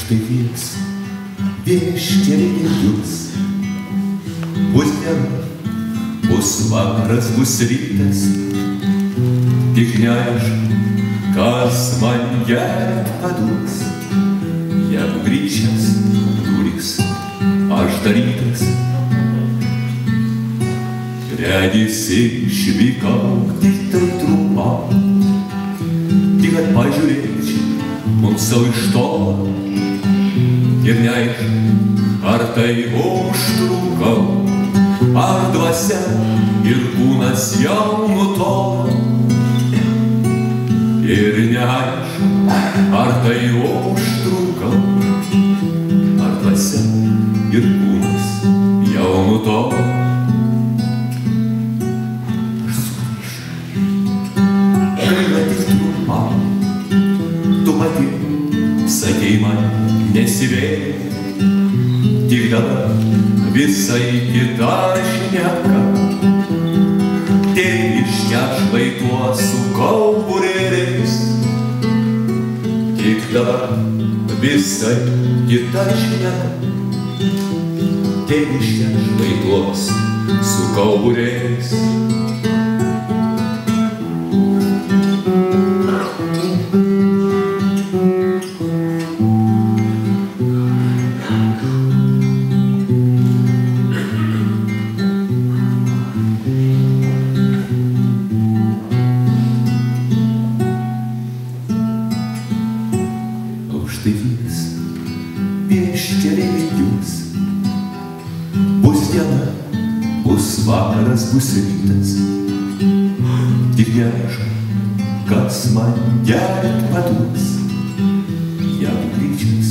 Štai vieškeliai jūs, bus diena, bus vakaras, bus rytas, tik neaišku, kas man gert paduos. Jeigu grįžęs durys aš darytas, regisi išvykau tik tai trumpam, tik kad pažiūrėčiau mums savo iš tolo. Ir neaišku, ar tai užtrukau, ar dvasia ir kūnas jau nutolo. Ir neaišku, ar tai užtrukau, ar dvasia ir kūnas jau nutolo. Aš sugrįšiu, gaila tik trumpam, tu pati sakei man nesivėlė, tik dabar visai kita šneka. Tėviškę šlaituos su kauburėliais, tik dabar visai kita šneka. Tėviškę šlaituos su kauburėliais. Štai vis vieškeliai jūs, bus diena, bus vakaras, bus rytas, tik neaišku, kas man gert paduos. Jeigu grįžęs